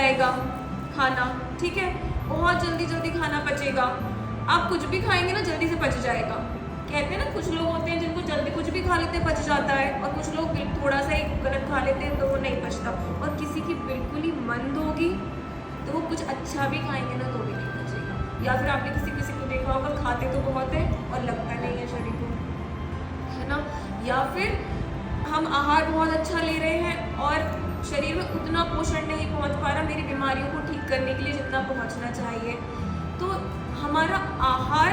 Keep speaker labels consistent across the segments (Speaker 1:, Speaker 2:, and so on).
Speaker 1: जाएगा खाना, ठीक है, बहुत जल्दी जल्दी खाना पचेगा। आप कुछ भी खाएंगे ना जल्दी से पच जाएगा। कहते हैं ना कुछ लोग होते हैं जिनको जल्दी कुछ भी खा लेते हैं पच जाता है, और कुछ लोग थोड़ा सा ही गलत खा लेते हैं तो वो नहीं पचता। और किसी की बिल्कुल ही मंद होगी तो वो कुछ अच्छा भी खाएंगे ना तो भी नहीं पचेगा। या फिर आपने किसी किसी को देखा होगा खाते तो बहुत है और लगता नहीं है शरीर को, है ना। या फिर हम आहार बहुत अच्छा ले रहे हैं और शरीर में उतना पोषण नहीं पहुंच पा रहा मेरी बीमारियों को ठीक करने के लिए जितना पहुंचना चाहिए। तो हमारा आहार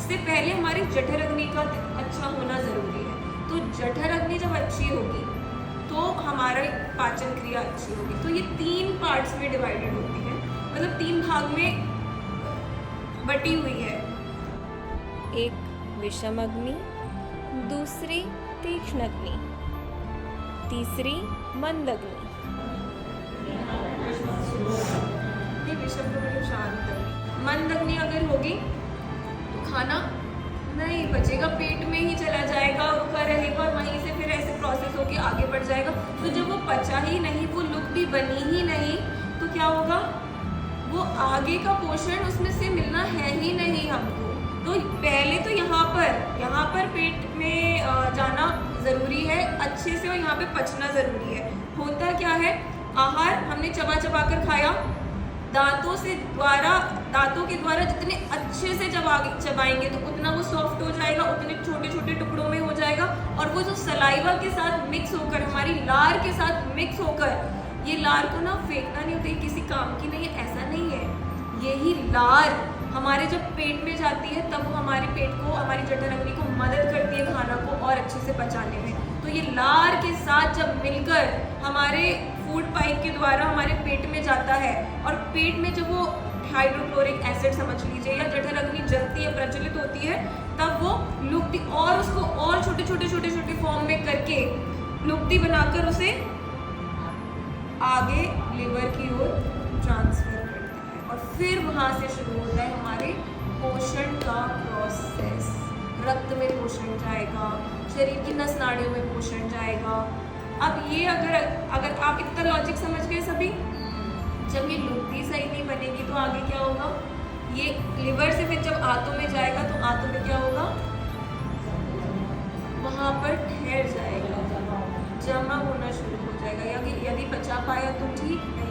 Speaker 1: से पहले हमारी जठर अग्नि का अच्छा होना ज़रूरी है। तो जठर अग्नि जब अच्छी होगी तो हमारा पाचन क्रिया अच्छी होगी। तो ये 3 पार्ट्स में डिवाइडेड होती है, मतलब 3 भाग में बटी हुई है।
Speaker 2: एक विषम अग्नि, दूसरी तीक्ष्ण अग्नि, तीसरी मंद अग्नि।
Speaker 1: ये विषम का मतलब शांत अग्नि। मंद अग्नि अगर होगी तो खाना नहीं बचेगा, पेट में ही चला जाएगा, रुका रहेगा और वहीं से फिर ऐसे प्रोसेस होके आगे बढ़ जाएगा। तो जब वो पचा ही नहीं, वो लुप्ति बनी ही नहीं, तो क्या होगा, वो आगे का पोषण उसमें से मिलना है ही नहीं हमको। तो पहले तो यहाँ पर पेट में जाना ज़रूरी है अच्छे से, और यहाँ पे पचना ज़रूरी है। होता क्या है, आहार हमने चबा चबा कर खाया, दांतों के द्वारा जितने अच्छे से चबाएंगे तो उतना वो सॉफ्ट हो जाएगा, उतने छोटे छोटे टुकड़ों में हो जाएगा। और वो जो सलाइवा के साथ मिक्स होकर, हमारी लार के साथ मिक्स होकर, ये लार को ना फेंकना नहीं होता, किसी काम की नहीं है, ऐसा नहीं है। यही लार हमारे जब पेट में जाती है तब वो हमारे पेट को, हमारी जठर अग्नि को मदद करती है खाना को और अच्छे से पचाने में। तो ये लार के साथ जब मिलकर हमारे फूड पाइप के द्वारा हमारे पेट में जाता है, और पेट में जब वो हाइड्रोक्लोरिक एसिड समझ लीजिए या जठर अग्नि जलती है, प्रज्वलित होती है, तब वो लुप्ति और उसको और छोटे छोटे फॉर्म में करके लुप्ति बनाकर उसे आगे लिवर की ओर ट्रांसफर करती है। और फिर वहाँ से शुरू होता है हमारे पोषण का प्रोसेस। रक्त में पोषण जाएगा, शरीर की नस नाड़ियों में पोषण जाएगा। अब ये अगर आप इतना लॉजिक समझ गए सभी, जब ये लुप्ति सही नहीं बनेगी तो आगे क्या होगा, ये लिवर से फिर जब आंतों में जाएगा तो आंतों में क्या होगा, वहाँ पर ठहर जाएगा, जमा होना शुरू हो जाएगा। यदि पचा पाया तो ठीक है,